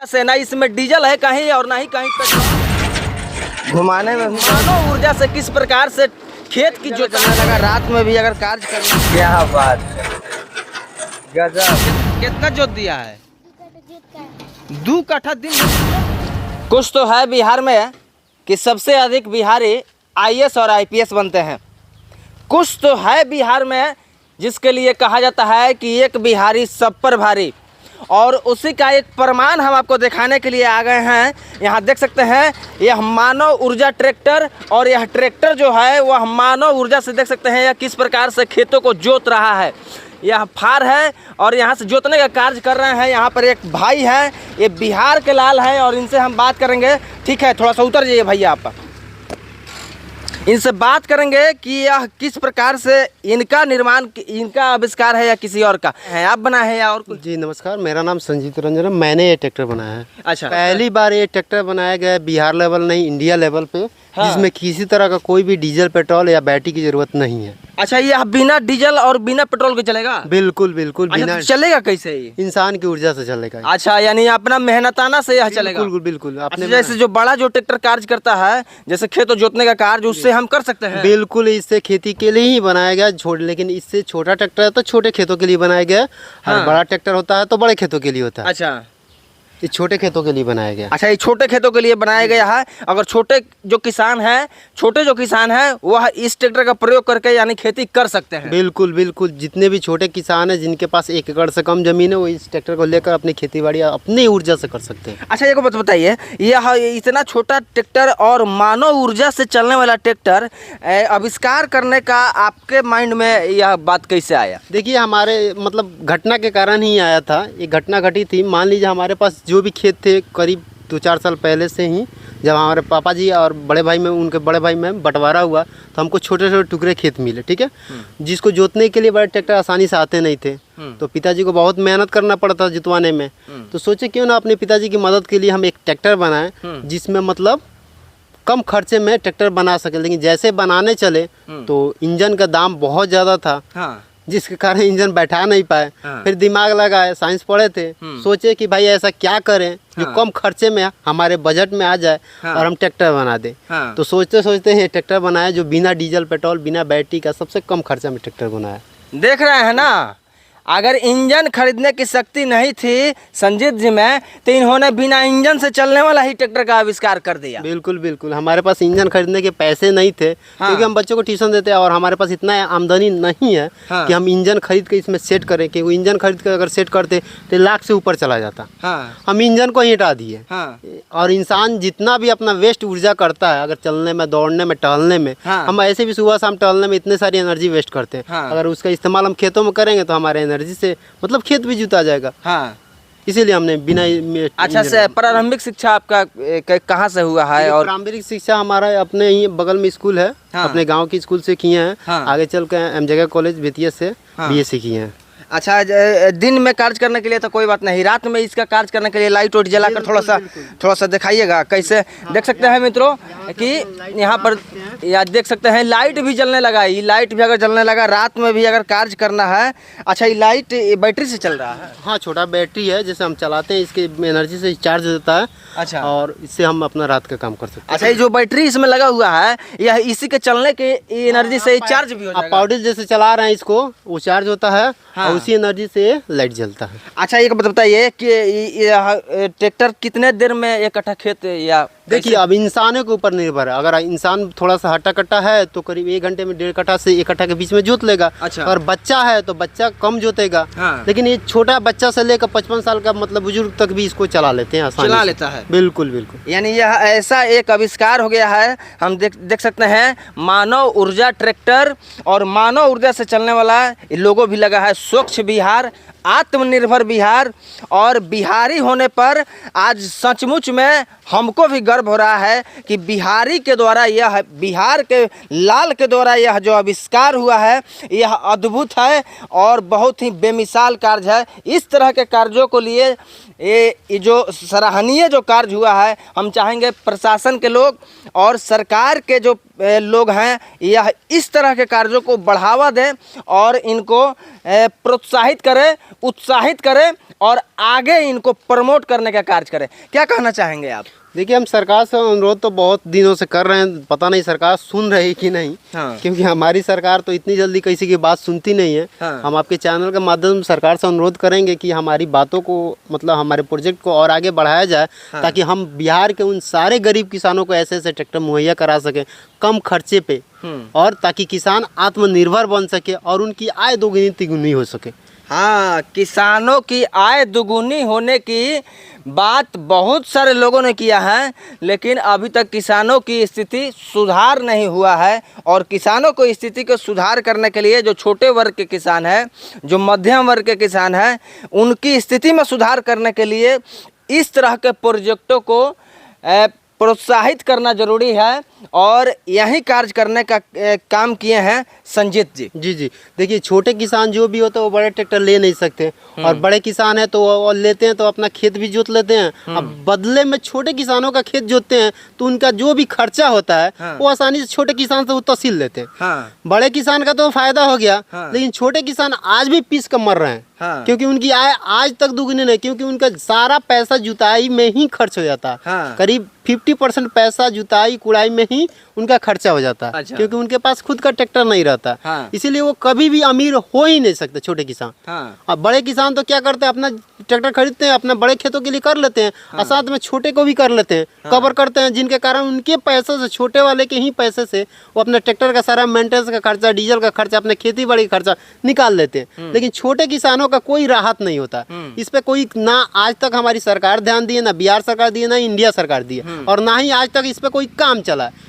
से ना इसमें डीजल है कहीं और ना ही कहीं पेट्रोल। घुमाने में मानव ऊर्जा से किस प्रकार से खेत की जोतने लगा, रात में भी अगर कार्य करना। क्या बात है, गजब। कितना जोत दिया है? 2 कट्ठा दिन। कुछ तो है बिहार में कि सबसे अधिक बिहारी आईएएस और आईपीएस बनते हैं। कुछ तो है बिहार में जिसके लिए कहा जाता है कि एक बिहारी सब पर भारी, और उसी का एक प्रमाण हम आपको दिखाने के लिए आ गए हैं। यहाँ देख सकते हैं यह मानव ऊर्जा ट्रैक्टर, और यह ट्रैक्टर जो है वह मानव ऊर्जा से देख सकते हैं यह किस प्रकार से खेतों को जोत रहा है। यह फार है और यहाँ से जोतने का कार्य कर रहे हैं। यहाँ पर एक भाई है, ये बिहार के लाल है, और इनसे हम बात करेंगे। ठीक है, थोड़ा सा उतर जाइए भैया आप। इनसे बात करेंगे कि यह किस प्रकार से इनका निर्माण, इनका आविष्कार है या किसी और का है, आप बनाए हैं या और कुछ? जी नमस्कार, मेरा नाम संजीत रंजन है। मैंने ये ट्रैक्टर बनाया है। अच्छा, पहली बार ये ट्रैक्टर बनाया गया है बिहार लेवल नहीं, इंडिया लेवल पे। हाँ। जिसमें किसी तरह का कोई भी डीजल पेट्रोल या बैटरी की जरूरत नहीं है। अच्छा, यह बिना डीजल और बिना पेट्रोल के चलेगा? बिल्कुल बिल्कुल। अच्छा, बिना तो चलेगा कैसे ये? इंसान की ऊर्जा से चलेगा। अच्छा, यानी अपना मेहनताना से यह चलेगा? बिल्कुल बिल्कुल। अच्छा, जैसे जो बड़ा जो ट्रैक्टर कार्य करता है, जैसे खेत जोतने का कार्य, उससे हम कर सकते हैं? बिल्कुल, इससे खेती के लिए ही बनाया गया। लेकिन इससे छोटा ट्रैक्टर है तो छोटे खेतों के लिए बनाया गया है। हाँ। और बड़ा ट्रैक्टर होता है तो बड़े खेतों के लिए होता है। अच्छा, ये छोटे खेतों के लिए बनाया गया। अच्छा, ये छोटे खेतों के लिए बनाया गया है। अगर छोटे जो किसान हैं वह इस ट्रैक्टर का प्रयोग करके यानी खेती कर सकते हैं? बिल्कुल बिल्कुल। जितने भी छोटे किसान हैं जिनके पास 1 एकड़ से कम जमीन है, वो इस ट्रैक्टर को लेकर अपनी खेती बाड़ी अपनी ऊर्जा से कर सकते हैं। अच्छा, एक बात बताइए, यह इतना छोटा ट्रैक्टर और मानव ऊर्जा से चलने वाला ट्रैक्टर आविष्कार करने का आपके माइंड में यह बात कैसे आया? देखिए, हमारे मतलब घटना के कारण ही आया था। ये घटना घटी थी, मान लीजिए हमारे पास जो भी खेत थे करीब 2-4 साल पहले से ही, जब हमारे पापा जी और बड़े भाई में, उनके बड़े भाई में बंटवारा हुआ, तो हमको छोटे छोटे टुकड़े खेत मिले। ठीक है, जिसको जोतने के लिए बड़े ट्रैक्टर आसानी से आते नहीं थे, तो पिताजी को बहुत मेहनत करना पड़ता जुतवाने में। तो सोचे क्यों ना अपने पिताजी की मदद के लिए हम एक ट्रैक्टर बनाएं, जिसमें मतलब कम खर्चे में ट्रैक्टर बना सके। लेकिन जैसे बनाने चले तो इंजन का दाम बहुत ज़्यादा था। हाँ। जिसके कारण इंजन बैठा नहीं पाए। हाँ। फिर दिमाग लगाए, साइंस पढ़े थे, सोचे कि भाई ऐसा क्या करें जो कम खर्चे में हमारे बजट में आ जाए। हाँ। और हम ट्रैक्टर बना दें। हाँ। तो सोचते सोचते हैं ट्रैक्टर बनाया जो बिना डीजल पेट्रोल बिना बैटरी का सबसे कम खर्चे में ट्रैक्टर बनाया। देख रहे हैं ना, अगर इंजन खरीदने की शक्ति नहीं थी संजीत जी में, तो इन्होंने बिना इंजन से चलने वाला ही ट्रैक्टर का आविष्कार कर दिया। बिल्कुल बिल्कुल। हमारे पास इंजन खरीदने के पैसे नहीं थे। हाँ। क्योंकि हम बच्चों को ट्यूशन देते हैं और हमारे पास इतना आमदनी नहीं है। हाँ। कि हम इंजन खरीद के इसमें सेट करें। कि वो इंजन खरीद कर अगर सेट करते तो लाख से ऊपर चला जाता। हाँ। हम इंजन को ही हटा दिए। हाँ। और इंसान जितना भी अपना वेस्ट ऊर्जा करता है, अगर चलने में, दौड़ने में, टहलने में, हाँ। हम ऐसे भी सुबह शाम टहलने में इतने सारी एनर्जी वेस्ट करते हैं। हाँ। अगर उसका इस्तेमाल हम खेतों में करेंगे तो हमारे एनर्जी से मतलब खेत भी जुता जाएगा। हाँ। इसीलिए हमने बिना अच्छा, से प्रारंभिक शिक्षा आपका कहाँ से हुआ है? और प्रारंभिक शिक्षा हमारा अपने ही बगल में स्कूल है। हाँ। अपने गांव की स्कूल से किए हैं। हाँ। आगे चल के एम जगह कॉलेज बेतिया से हाँ। बीएससी किए हैं। अच्छा, दिन में कार्य करने के लिए तो कोई बात नहीं, रात में इसका कार्य करने के लिए लाइट वाइट जलाकर थोड़ा सा दिखाइएगा कैसे। देख सकते हैं मित्रों कि यहाँ पर या देख सकते हैं लाइट भी जलने लगा। ये लाइट भी अगर जलने लगा रात में भी अगर कार्य करना है। अच्छा, ये लाइट बैटरी से चल रहा है? हाँ, छोटा बैटरी है, जैसे हम चलाते हैं इसके एनर्जी से चार्ज होता है। अच्छा। और इससे हम अपना रात का काम कर सकते हैं। अच्छा, ये जो बैटरी इसमें लगा हुआ है यह इसी के चलने के एनर्जी से चार्ज भी हो आप जाएगा? पाउडर जैसे चला रहे हैं इसको, वो चार्ज होता है। हाँ। और उसी एनर्जी से लाइट जलता है। अच्छा, एक बात बताइए कि यह ट्रैक्टर कितने देर में एक कट्ठा खेत या देखिए, अब इंसानों के ऊपर निर्भर है। अगर इंसान थोड़ा सा हट्टा कट्टा है तो करीब 1 घंटे में 1.5 कट्ठा से 1 कट्ठा के बीच में जोत लेगा। अच्छा। अगर बच्चा है तो बच्चा कम जोतेगा। हाँ। लेकिन ये छोटा बच्चा से लेकर 55 साल का मतलब बुजुर्ग तक भी इसको चला लेते हैं, आसानी चला से। लेता है? बिल्कुल बिल्कुल। यानी यह ऐसा एक आविष्कार हो गया है। हम देख सकते हैं मानव ऊर्जा ट्रैक्टर, और मानव ऊर्जा से चलने वाला लोगो भी लगा है, स्वच्छ बिहार, आत्मनिर्भर बिहार। और बिहारी होने पर आज सचमुच में हमको भी गर्व हो रहा है कि बिहारी के द्वारा यह, बिहार के लाल के द्वारा यह जो आविष्कार हुआ है यह अद्भुत है और बहुत ही बेमिसाल कार्य है। इस तरह के कार्यों को लिए ये जो सराहनीय जो कार्य हुआ है, हम चाहेंगे प्रशासन के लोग और सरकार के जो लोग हैं यह इस तरह के कार्यों को बढ़ावा दें और इनको प्रोत्साहित करें, उत्साहित करें और आगे इनको प्रमोट करने का कार्य करें। क्या कहना चाहेंगे आप? देखिए, हम सरकार से अनुरोध तो बहुत दिनों से कर रहे हैं, पता नहीं सरकार सुन रही कि नहीं। हाँ। क्योंकि हमारी सरकार तो इतनी जल्दी किसी की बात सुनती नहीं है। हाँ। हम आपके चैनल के माध्यम से सरकार से अनुरोध करेंगे कि हमारी बातों को मतलब हमारे प्रोजेक्ट को और आगे बढ़ाया जाए। हाँ। ताकि हम बिहार के उन सारे गरीब किसानों को ऐसे ऐसे ट्रैक्टर मुहैया करा सकें कम खर्चे पे, और ताकि किसान आत्मनिर्भर बन सके और उनकी आय दोगुनी तिगुनी हो सके। हाँ, किसानों की आय दुगुनी होने की बात बहुत सारे लोगों ने किया है, लेकिन अभी तक किसानों की स्थिति सुधार नहीं हुआ है। और किसानों को स्थिति को सुधार करने के लिए जो छोटे वर्ग के किसान हैं, जो मध्यम वर्ग के किसान हैं, उनकी स्थिति में सुधार करने के लिए इस तरह के प्रोजेक्टों को प्रोत्साहित करना जरूरी है। और यही कार्य करने का काम किए हैं संजीत जी। जी, देखिए, छोटे किसान जो भी होते हैं वो बड़े ट्रैक्टर ले नहीं सकते, और बड़े किसान है तो वो लेते हैं तो अपना खेत भी जोत लेते हैं। अब बदले में छोटे किसानों का खेत जोतते हैं तो उनका जो भी खर्चा होता है वो आसानी से छोटे किसान से वो तहसील लेते हैं। बड़े किसान का तो फायदा हो गया, लेकिन छोटे किसान आज भी पीस कर मर रहे हैं। क्योंकि उनकी आय आज तक दुगनी नहीं, क्योंकि उनका सारा पैसा जुताई में ही खर्च हो जाता है। करीब 50% पैसा जुताई कुड़ाई में ही उनका खर्चा हो जाता है। अच्छा। क्योंकि उनके पास खुद का ट्रैक्टर नहीं रहता। इसीलिए वो कभी भी अमीर हो ही नहीं सकते छोटे किसान। अब बड़े किसान तो क्या करते हैं, अपना ट्रैक्टर खरीदते हैं, अपना बड़े खेतों के लिए कर लेते हैं, और साथ में छोटे को भी कर लेते हैं, कवर करते हैं, जिनके कारण उनके पैसे से, छोटे वाले के ही पैसे से वो अपने ट्रैक्टर का सारा मेंटेनेंस का खर्चा, डीजल का खर्चा, अपने खेती बाड़ी का खर्चा निकाल लेते हैं। लेकिन छोटे किसानों का कोई राहत नहीं होता। इस पे कोई ना आज तक हमारी सरकार ध्यान दिए, ना बिहार सरकार दिए, ना इंडिया सरकार दिए, और ना ही आज तक इस पे कोई काम चला है।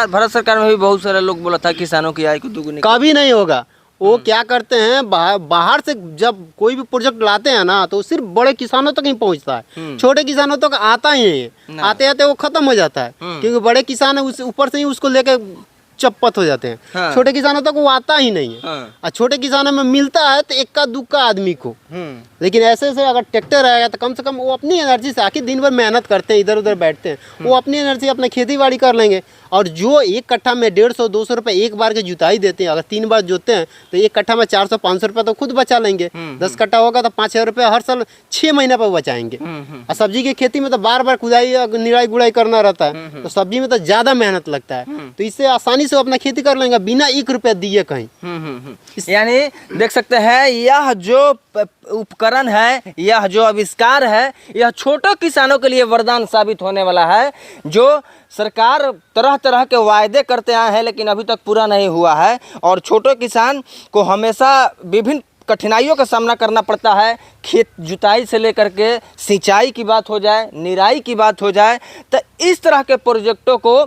भारत सरकार में भी बहुत सारे लोग बोला था किसानों की आय को दुगुनी कभी नहीं होगा। वो क्या करते हैं, बाहर से जब कोई भी प्रोजेक्ट लाते हैं ना तो सिर्फ बड़े किसानों तक ही पहुंचता है, छोटे किसानों तक आता ही नहीं है। आते आते वो खत्म हो जाता है, क्योंकि बड़े किसान है उस ऊपर से ही उसको लेके चप्पत हो जाते हैं। छोटे किसानों तक वो आता ही नहीं है। और छोटे किसानों में मिलता है तो इक्का दुक्का आदमी को। लेकिन ऐसे से अगर ट्रैक्टर आएगा तो कम से कम वो अपनी एनर्जी से, आखिर दिन भर मेहनत करते हैं, इधर उधर बैठते हैं, वो अपनी एनर्जी अपने खेती बाड़ी कर लेंगे। और जो एक कट्ठा में 150-200 रुपये एक बार की जुताई देते हैं, अगर 3 बार जोतते हैं तो एक कट्ठा में 400-500 रुपये तो खुद बचा लेंगे। 10 कट्ठा होगा तो 5,000 रुपये हर साल 6 महीने पर बचाएंगे। और सब्जी की खेती में तो बार बार खुदाई निराई गुड़ाई करना रहता है, तो सब्जी में तो ज़्यादा मेहनत लगता है। तो इससे आसानी से अपना खेती कर लेंगे बिना 1 रुपया दिए कहीं। यानी देख सकते हैं, यह जो उपकरण है, यह जो आविष्कार है, यह छोटे किसानों के लिए वरदान साबित होने वाला है। जो सरकार तरह तरह के वायदे करते आए हैं लेकिन अभी तक पूरा नहीं हुआ है, और छोटे किसान को हमेशा विभिन्न कठिनाइयों का सामना करना पड़ता है। खेत जुताई से लेकर के सिंचाई की बात हो जाए, निराई की बात हो जाए, तो इस तरह के प्रोजेक्टों को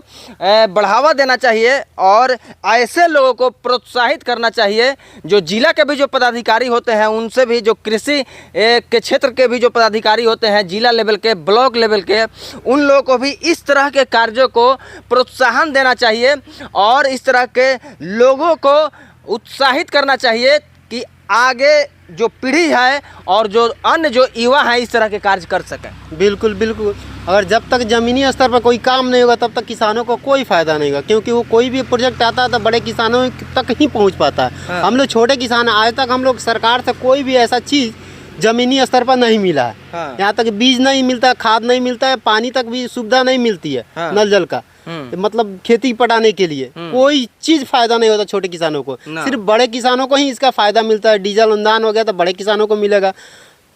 बढ़ावा देना चाहिए और ऐसे लोगों को प्रोत्साहित करना चाहिए। जो जिला के भी जो पदाधिकारी होते हैं, उनसे भी, जो कृषि के क्षेत्र के भी जो पदाधिकारी होते हैं, जिला लेवल के, ब्लॉक लेवल के, उन लोगों को भी इस तरह के कार्यों को प्रोत्साहन देना चाहिए और इस तरह के लोगों को उत्साहित करना चाहिए कि आगे जो पीढ़ी है और जो अन्य जो युवा हैं इस तरह के कार्य कर सकें। बिल्कुल बिल्कुल। अगर जब तक ज़मीनी स्तर पर कोई काम नहीं होगा तब तक किसानों को कोई फ़ायदा नहीं होगा, क्योंकि वो कोई भी प्रोजेक्ट आता है तो बड़े किसानों तक ही पहुंच पाता है। हम लोग छोटे किसान, आज तक हम लोग सरकार से कोई भी ऐसा चीज़ ज़मीनी स्तर पर नहीं मिला है। यहाँ तक बीज नहीं मिलता, खाद नहीं मिलता है, पानी तक भी सुविधा नहीं मिलती है, नल जल का, मतलब खेती पटाने के लिए कोई चीज फायदा नहीं होता छोटे किसानों को। सिर्फ बड़े किसानों को ही इसका फायदा मिलता है। डीजल अनुदान हो गया तो बड़े किसानों को मिलेगा,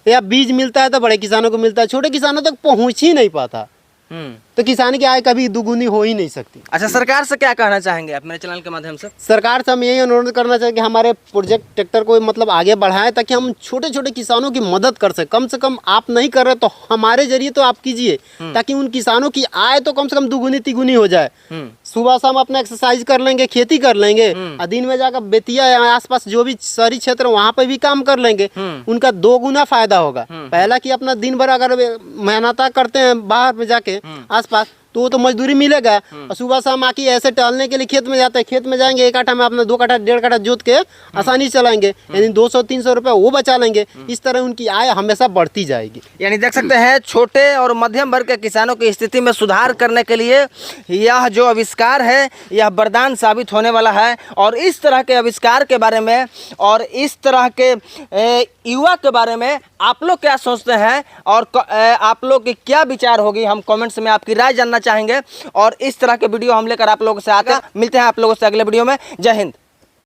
या बीज मिलता है तो बड़े किसानों को मिलता है, छोटे किसानों तक पहुंच ही नहीं पाता। तो किसान की आय कभी दुगुनी हो ही नहीं सकती। अच्छा, सरकार से क्या कहना चाहेंगे आप मेरे चैनल के माध्यम से? सरकार से हम यही अनुरोध करना चाहिए कि हमारे प्रोजेक्ट ट्रैक्टर को मतलब आगे बढ़ाएं, ताकि हम छोटे छोटे किसानों की मदद कर सकें। कम से कम आप नहीं कर रहे तो हमारे जरिए तो आप कीजिए, ताकि उन किसानों की आय तो कम से कम दुगुनी तिगुनी हो जाए। सुबह शाम अपना एक्सरसाइज कर लेंगे, खेती कर लेंगे, और दिन में जाकर बेतिया या आसपास जो भी शहरी क्षेत्र वहाँ पर भी काम कर लेंगे, उनका 2 गुना फायदा होगा। पहला कि अपना दिन भर अगर मेहनत करते हैं बाहर में जाके आसपास, तो वो तो मजदूरी मिलेगा। और सुबह शाम आके ऐसे टहलने के लिए खेत में जाते हैं, खेत में जाएंगे 1 काठा में अपना 2 काठा 1.5 काठा जोत के आसानी से चलाएंगे, यानी 200-300 रुपये वो बचा लेंगे। इस तरह उनकी आय हमेशा बढ़ती जाएगी। यानी देख सकते हैं छोटे और मध्यम वर्ग के किसानों की स्थिति में सुधार करने के लिए यह जो आविष्कार है यह वरदान साबित होने वाला है। और इस तरह के आविष्कार के बारे में और इस तरह के युवा के बारे में आप लोग क्या सोचते हैं और आप लोग की क्या विचार होगी, हम कमेंट्स में आपकी राय जानना चाहेंगे। और इस तरह के वीडियो हम लेकर आप लोगों से आकर मिलते हैं आप लोगों से अगले वीडियो में। जय हिंद।